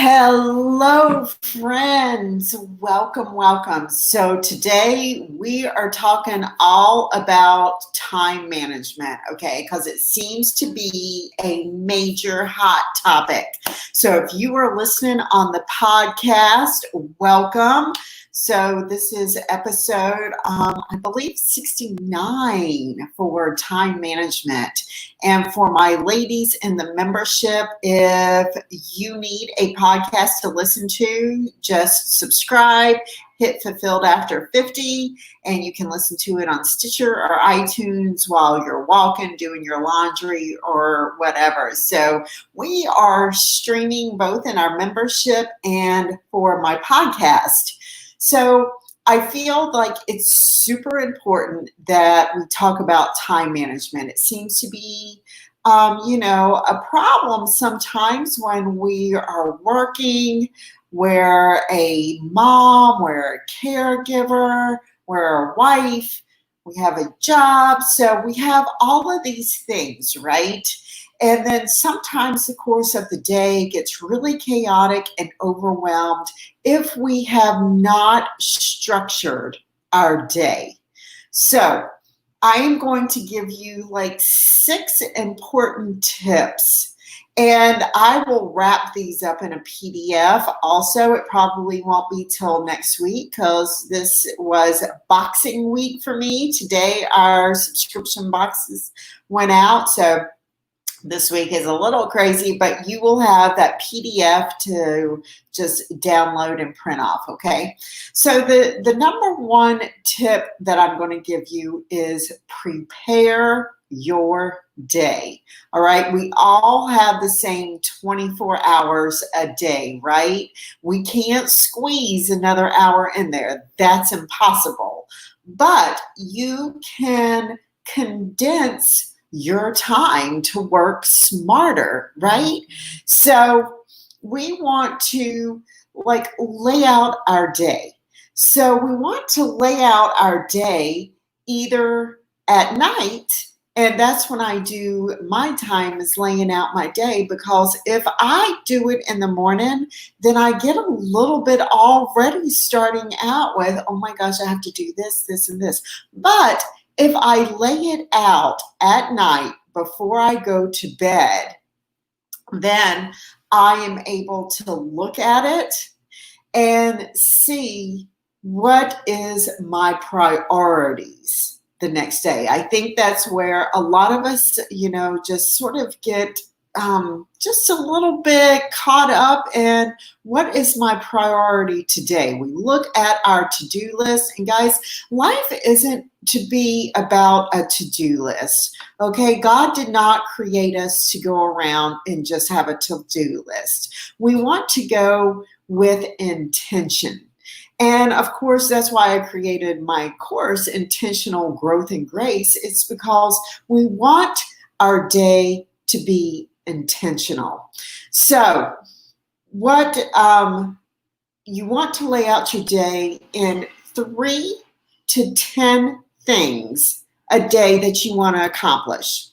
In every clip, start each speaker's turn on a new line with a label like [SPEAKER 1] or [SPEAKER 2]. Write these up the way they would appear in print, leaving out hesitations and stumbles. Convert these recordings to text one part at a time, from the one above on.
[SPEAKER 1] Hello, friends. Welcome, welcome. So, today we are talking all about time management, okay? Because it seems to be a major hot topic. So, if you are listening on the podcast, welcome. So, this is episode, I believe, 69 for time management. And for my ladies in the membership, if you need a podcast to listen to, just subscribe, hit fulfilled after 50, and you can listen to it on Stitcher or iTunes while you're walking, doing your laundry, or whatever. So we are streaming both in our membership and for my podcast. So I feel like it's super important that we talk about time management. It seems to be, a problem sometimes when we are working, we're a mom, we're a caregiver, we're a wife, we have a job. So we have all of these things, right? And then sometimes the course of the day gets really chaotic and overwhelmed if we have not structured our day. So I am going to give you like 6 important tips, and I will wrap these up in a PDF. Also, it probably won't be till next week because this was Boxing Week for me. Today, our subscription boxes went out, so this week is a little crazy, but you will have that PDF to just download and print off, okay? So the number one tip that I'm going to give you is prepare your day, all right? We all have the same 24 hours a day, right? We can't squeeze another hour in there. That's impossible. But you can condense your time to work smarter, right? So we want to lay out our day. So we want to lay out our day either at night, and that's when I do my time is laying out my day, because if I do it in the morning, then I get a little bit already starting out with, oh my gosh, I have to do this, this, and this. But if I lay it out at night before I go to bed, then I am able to look at it and see what is my priorities the next day. I think that's where a lot of us, just sort of get just a little bit caught up in what is my priority today. We look at our to-do list, and guys, life isn't to be about a to-do list, okay? God did not create us to go around and just have a to-do list. We want to go with intention. And of course, that's why I created my course, Intentional Growth and Grace. It's because we want our day to be intentional. So what you want to lay out your day in 3 to 10 things a day that you want to accomplish.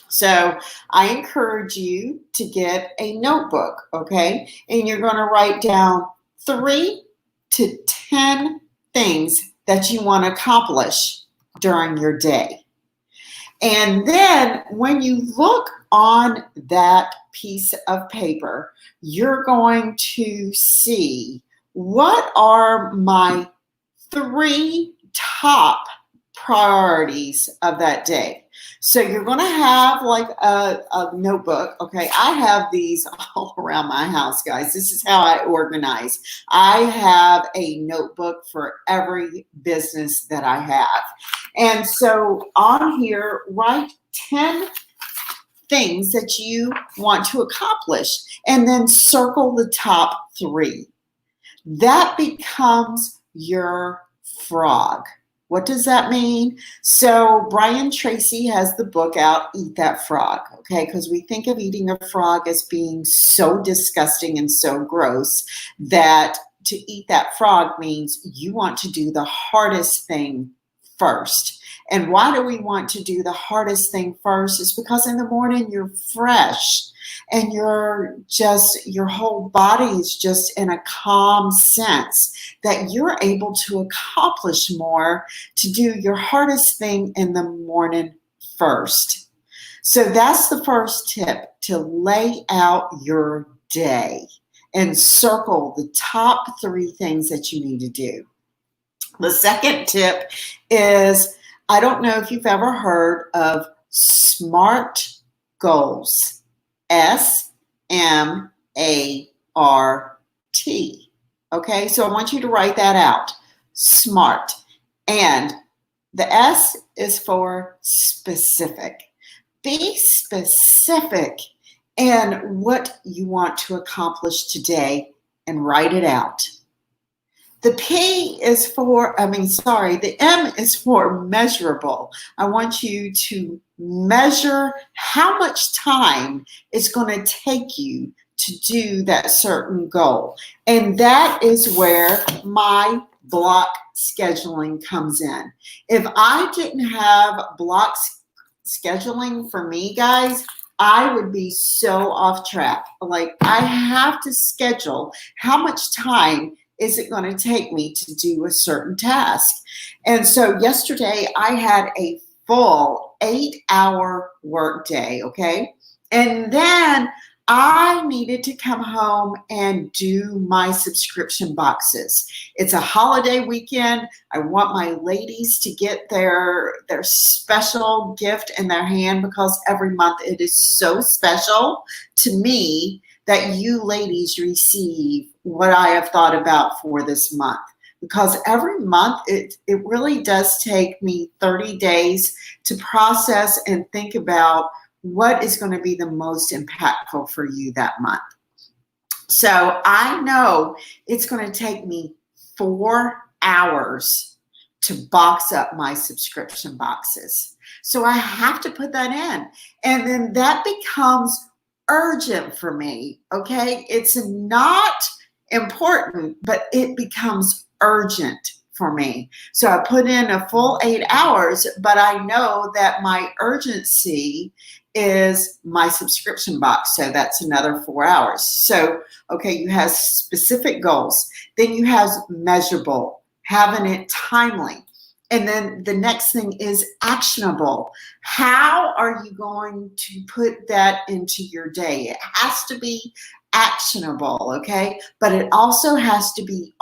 [SPEAKER 1] So I encourage you to get a notebook, okay? And you're going to write down 3 to 10 things that you want to accomplish during your day. And then when you look on that piece of paper, you're going to see what are my 3 top priorities of that day. So you're going to have like a notebook. Okay, I have these all around my house, guys. This is how I organize. I have a notebook for every business that I have. And so on here, write 10 things that you want to accomplish, and then circle the top 3. That becomes your frog. What does that mean? So Brian Tracy has the book out, Eat That Frog, okay? Because we think of eating a frog as being so disgusting and so gross that to eat that frog means you want to do the hardest thing first. And why do we want to do the hardest thing first? Is because in the morning you're fresh. and your whole body is just in a calm sense that you're able to accomplish more, to do your hardest thing in the morning first. So that's the first tip, to lay out your day and circle the top 3 things that you need to do. The second tip is, I don't know if you've ever heard of SMART goals. SMART. Okay, so I want you to write that out. SMART. And the S is for specific. Be specific in what you want to accomplish today and write it out. The the M is for measurable. I want you to measure how much time it's going to take you to do that certain goal. And that is where my block scheduling comes in. If I didn't have block scheduling for me, guys, I would be so off track. Like, I have to schedule how much time is it going to take me to do a certain task. And so yesterday I had a full 8-hour work day, okay? And then I needed to come home and do my subscription boxes. It's a holiday weekend. I want my ladies to get their special gift in their hand, because every month it is so special to me that you ladies receive what I have thought about for this month. Because every month it really does take me 30 days to process and think about what is going to be the most impactful for you that month. So I know it's going to take me 4 hours to box up my subscription boxes. So I have to put that in. And then that becomes urgent for me, okay? It's not important, but it becomes urgent for me. So I put in a full 8 hours, but I know that my urgency is my subscription box. So that's another 4 hours. So, okay, you have specific goals. Then you have measurable, having it timely. And then the next thing is actionable. How are you going to put that into your day? It has to be actionable, okay? But it also has to be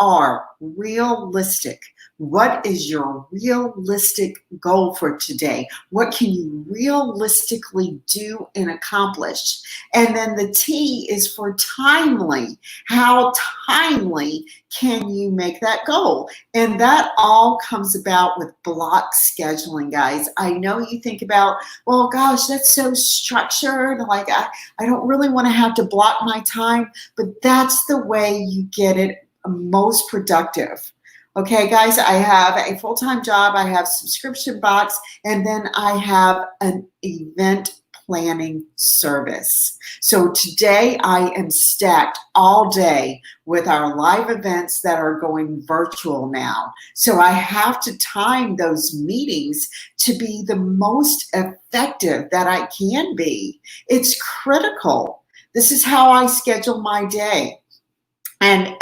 [SPEAKER 1] realistic. What is your realistic goal for today? What can you realistically do and accomplish? And then the T is for timely. How timely can you make that goal? And that all comes about with block scheduling, guys. I know you think about, well, gosh, that's so structured. Like, I don't really want to have to block my time, but that's the way you get it most productive. Okay, guys, I have a full-time job, I have subscription box, and then I have an event planning service. So today I am stacked all day with our live events that are going virtual now. So I have to time those meetings to be the most effective that I can be. It's critical. This is how I schedule my day. And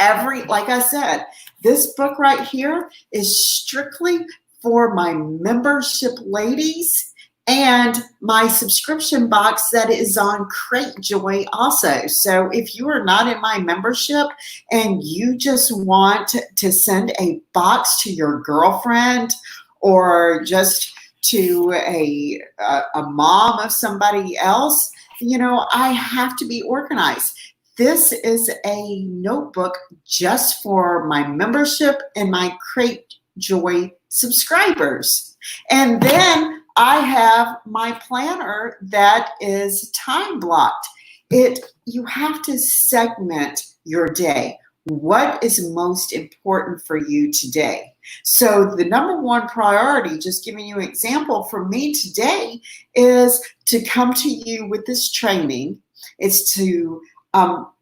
[SPEAKER 1] like I said, this book right here is strictly for my membership ladies and my subscription box that is on Cratejoy also. So if you are not in my membership and you just want to send a box to your girlfriend or just to a mom of somebody else, I have to be organized. This is a notebook just for my membership and my Cratejoy subscribers. And then I have my planner that is time blocked. You have to segment your day. What is most important for you today? So the number one priority, just giving you an example for me today, is to come to you with this training. It's to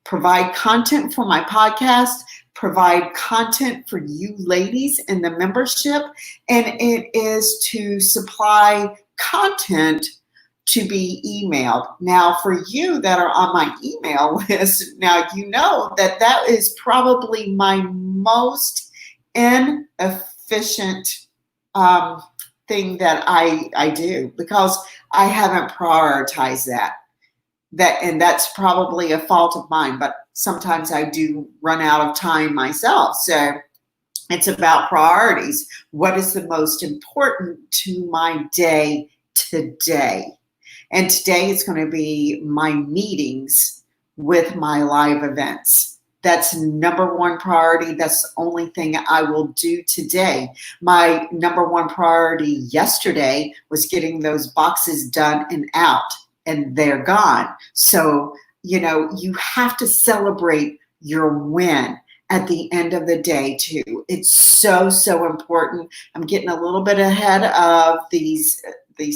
[SPEAKER 1] provide content for my podcast, provide content for you ladies in the membership, and it is to supply content to be emailed. Now, for you that are on my email list, now you know that that is probably my most inefficient thing that I do, because I haven't prioritized that. And that's probably a fault of mine, but sometimes I do run out of time myself. So it's about priorities. What is the most important to my day today? And today is going to be my meetings with my live events. That's number one priority. That's the only thing I will do today. My number one priority yesterday was getting those boxes done and out, and they're gone. So, you have to celebrate your win at the end of the day too. It's so, so important. I'm getting a little bit ahead of these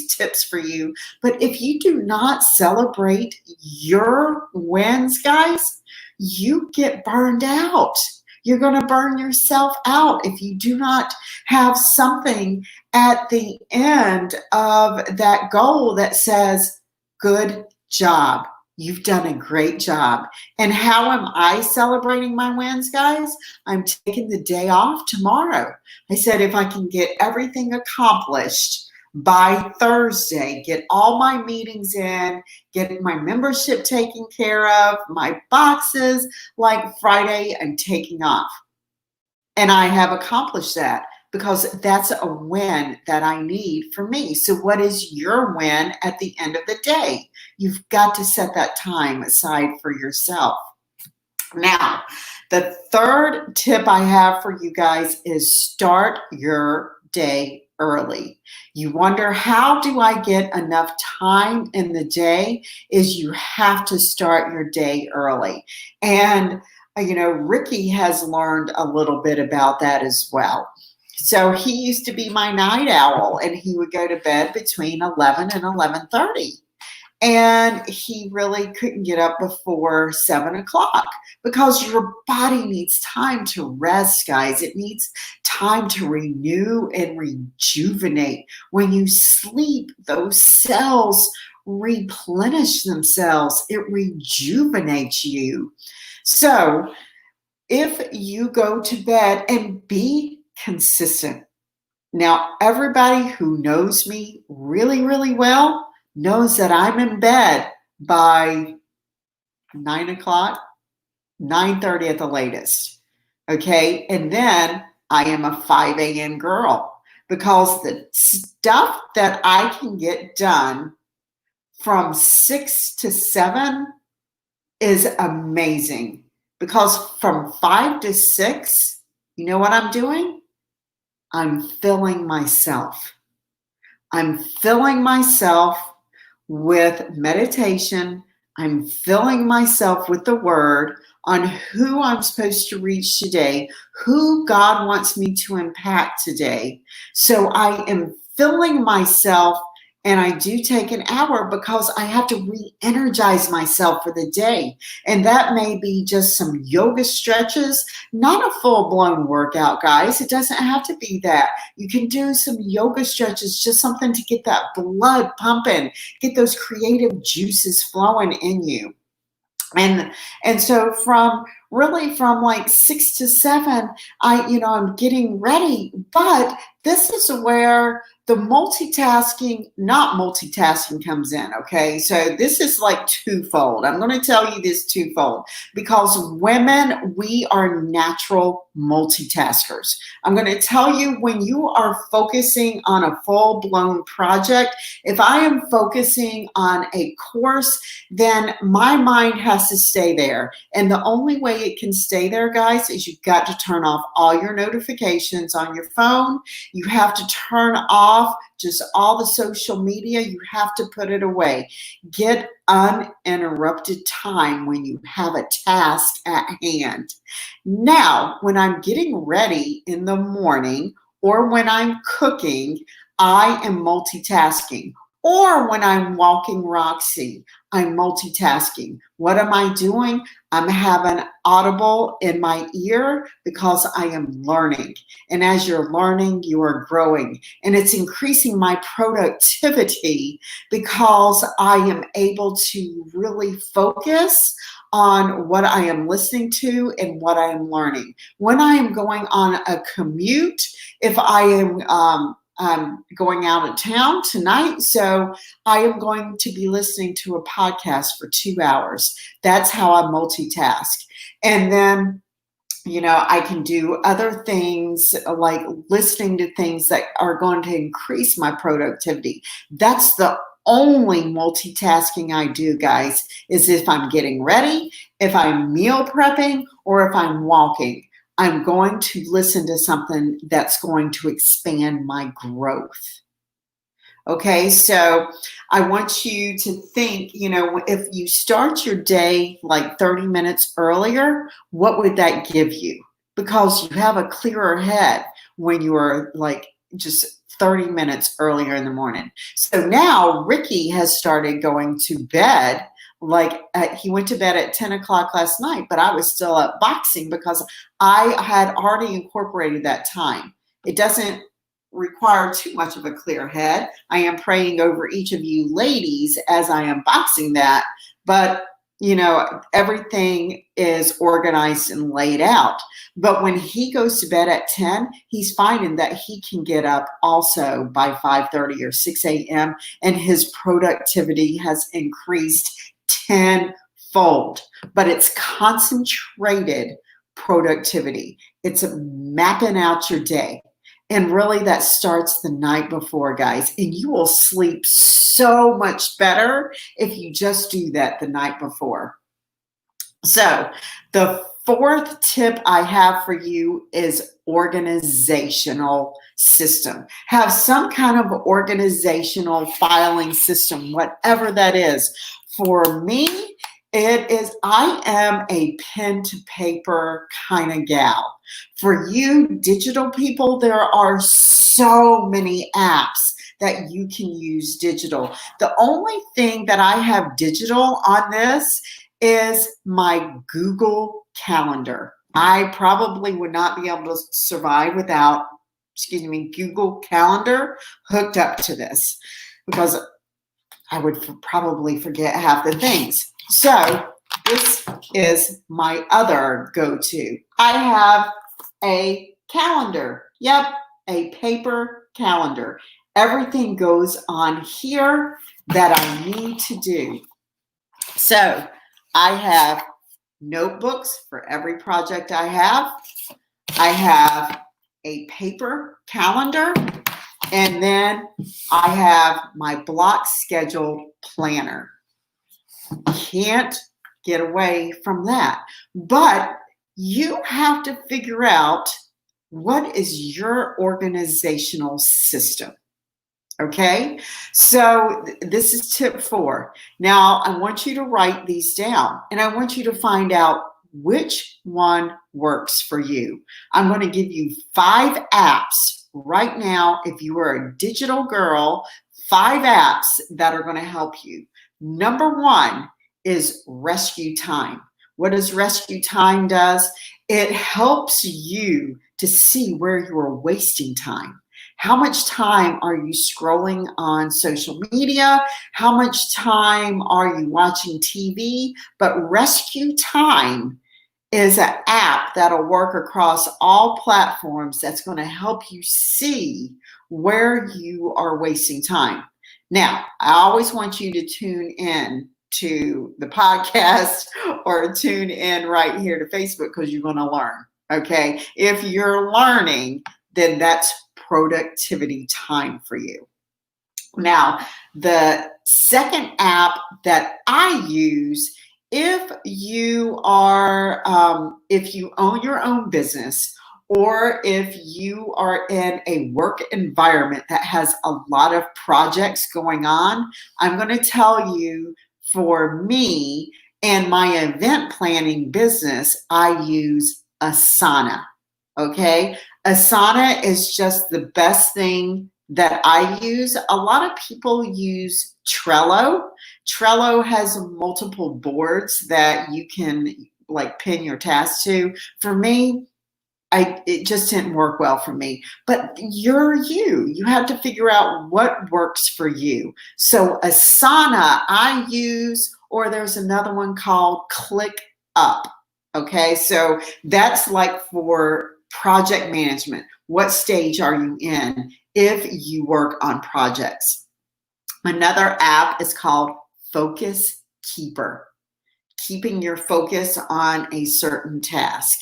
[SPEAKER 1] tips for you. But if you do not celebrate your wins, guys, you get burned out. You're going to burn yourself out if you do not have something at the end of that goal that says, good job. You've done a great job. And how am I celebrating my wins, guys? I'm taking the day off tomorrow. I said, if I can get everything accomplished by Thursday, get all my meetings in, get my membership taken care of, my boxes, like Friday, I'm taking off. And I have accomplished that, because that's a win that I need for me. So what is your win at the end of the day? You've got to set that time aside for yourself. Now, the third tip I have for you guys is start your day early. You wonder, how do I get enough time in the day? Is you have to start your day early. And, Ricky has learned a little bit about that as well. So he used to be my night owl, and he would go to bed between 11 and 11:30. And he really couldn't get up before 7 o'clock, because your body needs time to rest, guys. It needs time to renew and rejuvenate. When you sleep, those cells replenish themselves. It rejuvenates you. So if you go to bed, and be consistent. Now, everybody who knows me really, really well knows that I'm in bed by 9 o'clock, 9:30 at the latest. Okay. And then I am a 5 a.m. girl, because the stuff that I can get done from 6 to 7 is amazing. Because from 5 to 6, you know what I'm doing? I'm filling myself. I'm filling myself with meditation. I'm filling myself with the word on who I'm supposed to reach today, who God wants me to impact today. So I am filling myself, and I do take an hour, because I have to re-energize myself for the day. And that may be just some yoga stretches, not a full-blown workout, guys. It doesn't have to be that. You can do some yoga stretches, just something to get that blood pumping, get those creative juices flowing in you. And so from like 6 to 7, I'm getting ready. But this is where the not multitasking comes in. Okay. So this is like twofold. I'm going to tell you this twofold, because women, we are natural multitaskers. I'm going to tell you, when you are focusing on a full-blown project, if I am focusing on a course, then my mind has to stay there. And the only way it can stay there, guys, is you've got to turn off all your notifications on your phone. You have to turn off just all the social media. You have to put it away. Get uninterrupted time when you have a task at hand. Now, when I'm getting ready in the morning, or when I'm cooking, I am multitasking. Or when I'm walking Roxy, I'm multitasking. What am I doing? I'm having Audible in my ear because I am learning. And as you're learning, you are growing. And it's increasing my productivity because I am able to really focus on what I am listening to and what I am learning. When I am going on a commute, if I am I'm going out of town tonight, so I am going to be listening to a podcast for 2 hours. That's how I multitask. And then, I can do other things like listening to things that are going to increase my productivity. That's the only multitasking I do, guys, is if I'm getting ready, if I'm meal prepping, or if I'm walking. I'm going to listen to something that's going to expand my growth. Okay, so I want you to think, if you start your day like 30 minutes earlier, what would that give you? Because you have a clearer head when you are like just 30 minutes earlier in the morning. So now Ricky has started going to bed. He went to bed at 10 o'clock last night, but I was still up boxing because I had already incorporated that time. It doesn't require too much of a clear head. I am praying over each of you ladies as I am boxing that, but everything is organized and laid out. But when he goes to bed at 10, he's finding that he can get up also by 5:30 or 6 a.m. and his productivity has increased tenfold. But it's concentrated productivity. It's mapping out your day. And really that starts the night before, guys. And you will sleep so much better if you just do that the night before. So the fourth tip I have for you is organizational system. Have some kind of organizational filing system, whatever that is. For me, I am a pen to paper kind of gal. For you digital people, there are so many apps that you can use digital. The only thing that I have digital on this is my Google Calendar. I probably would not be able to survive without, Google Calendar hooked up to this because I would probably forget half the things. So this is my other go-to. I have a calendar. Yep, a paper calendar. Everything goes on here that I need to do. So I have notebooks for every project I have. I have a paper calendar. And then I have my block scheduled planner. Can't get away from that. But you have to figure out what is your organizational system. Okay, so this is tip 4. Now I want you to write these down and I want you to find out which one works for you. I'm going to give you 5 apps right now. If you are a digital girl, 5 apps that are going to help you. Number 1 is Rescue Time. What does Rescue Time does? It helps you to see where you're wasting time. How much time are you scrolling on social media? How much time are you watching TV? But Rescue Time is an app that'll work across all platforms that's going to help you see where you are wasting time. Now, I always want you to tune in to the podcast or tune in right here to Facebook because you're going to learn, okay? If you're learning, then that's productivity time for you. Now, the second app that I use, if you own your own business, or if you are in a work environment that has a lot of projects going on, I'm going to tell you, for me and my event planning business, I use Asana. Okay, Asana is just the best thing that I use. A lot of people use Trello. Trello has multiple boards that you can like pin your tasks to. For me, it just didn't work well for me. But you're you. You have to figure out what works for you. So Asana I use, or there's another one called ClickUp. Okay, so that's like for project management. What stage are you in if you work on projects? Another app is called Focus Keeper, keeping your focus on a certain task.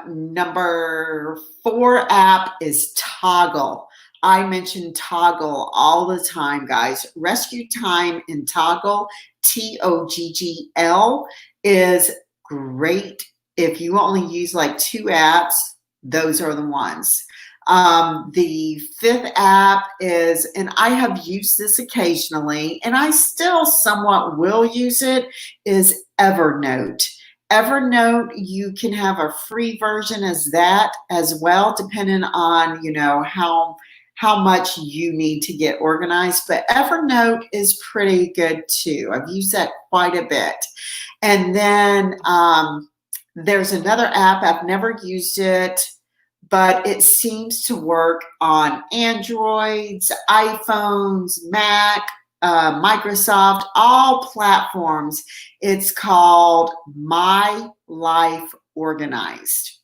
[SPEAKER 1] Number 4 app is Toggl. I mention Toggl all the time, guys. Rescue Time in Toggl, Toggl, is great. If you only use like 2 apps, those are the ones. The 5th app is, and I have used this occasionally, and I still somewhat will use it, is Evernote. Evernote, you can have a free version as that as well, depending on, you know, how much you need to get organized. But Evernote is pretty good too. I've used that quite a bit. And then there's another app, I've never used it, but it seems to work on Androids, iPhones, Mac, Microsoft, all platforms. It's called My Life Organized.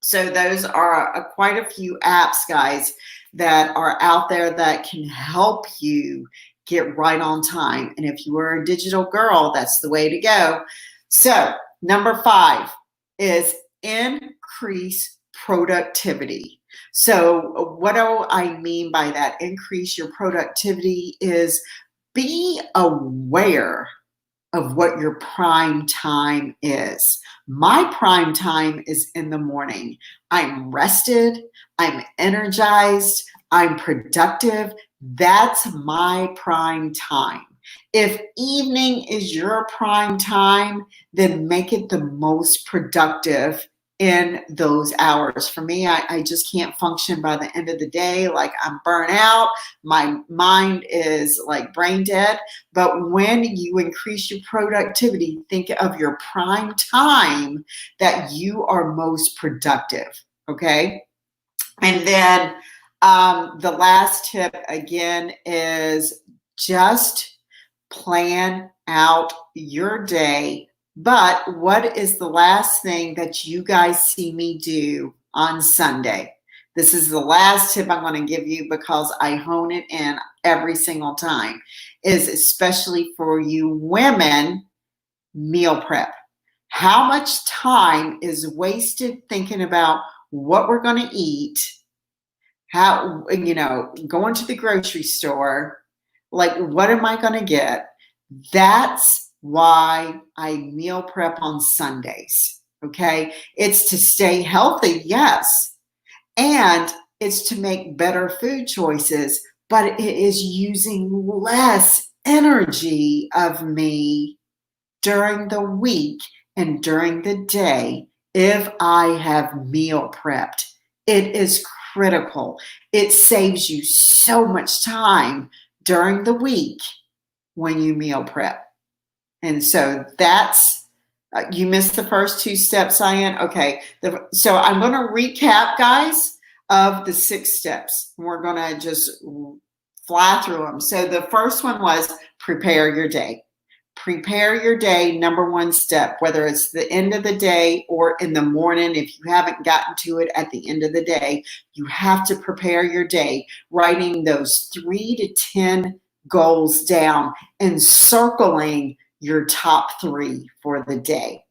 [SPEAKER 1] So those are quite a few apps, guys, that are out there that can help you get right on time. And if you are a digital girl, that's the way to go. So number 5 is increase productivity. So what do I mean by that? Increase your productivity is be aware of what your prime time is. My prime time is in the morning. I'm rested, I'm energized, I'm productive. That's my prime time. If evening is your prime time, then make it the most productive in those hours. For me, I just can't function by the end of the day. Like I'm burnt out. My mind is like brain dead. But when you increase your productivity, think of your prime time that you are most productive. Okay. And then the last tip again is just plan out your day. But what is the last thing that you guys see me do on Sunday? This is the last tip I'm going to give you because I hone it in every single time, is especially for you women, meal prep. How much time is wasted thinking about what we're going to eat, how, you know, going to the grocery store, like what am I going to get? That's why I meal prep on Sundays. Okay. It's to stay healthy. Yes. And it's to make better food choices, but it is using less energy of me during the week and during the day if I have meal prepped. It is critical. It saves you so much time during the week when you meal prep. And so that's, you missed the first 2 steps, Cyan. Okay, so I'm going to recap, guys, of the 6 steps. We're going to just fly through them. So the first one was prepare your day. Prepare your day, number 1 step, whether it's the end of the day or in the morning. If you haven't gotten to it at the end of the day, you have to prepare your day, writing those 3 to 10 goals down and circling your top 3 for the day.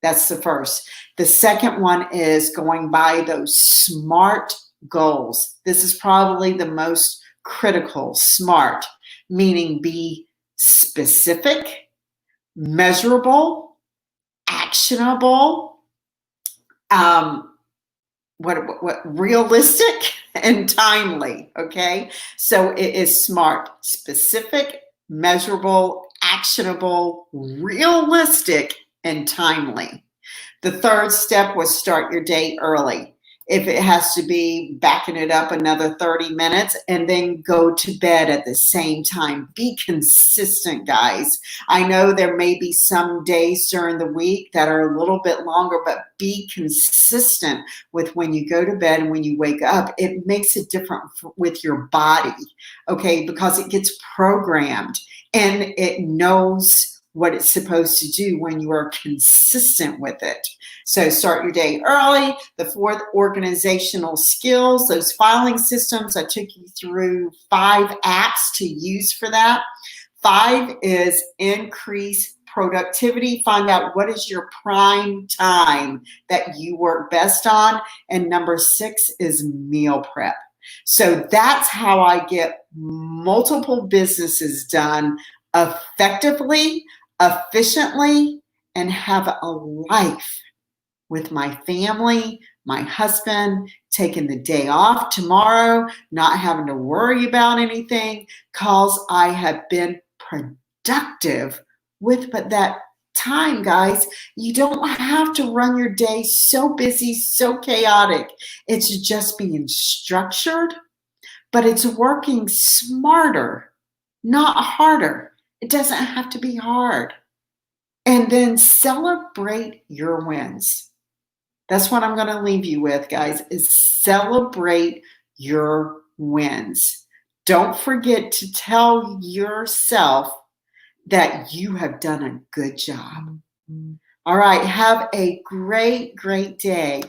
[SPEAKER 1] That's the first. The second one is going by those SMART goals. This is probably the most critical. SMART, meaning be specific, measurable, actionable, realistic, and timely. Okay, so it is SMART: specific, measurable, actionable, realistic, and timely. The third step was start your day early. if it has to be, backing it up another 30 minutes, and then go to bed at the same time. Be consistent, guys. I know there may be some days during the week that are a little bit longer, but be consistent with when you go to bed and when you wake up. It makes it different with your body, okay, because it gets programmed and it knows what it's supposed to do when you are consistent with it. So start your day early. The fourth, organizational skills, those filing systems. I took you through 5 apps to use for that. 5 is increase productivity. Find out what is your prime time that you work best on. And number 6 is meal prep. So that's how I get multiple businesses done effectively, efficiently, and have a life with my family, my husband, taking the day off tomorrow, not having to worry about anything, because I have been productive with but that time, guys. You don't have to run your day so busy, so chaotic. It's just being structured, but it's working smarter, not harder. It doesn't have to be hard. And then celebrate your wins. That's what I'm going to leave you with, guys, is celebrate your wins. Don't forget to tell yourself that you have done a good job. All right, have a great, great day.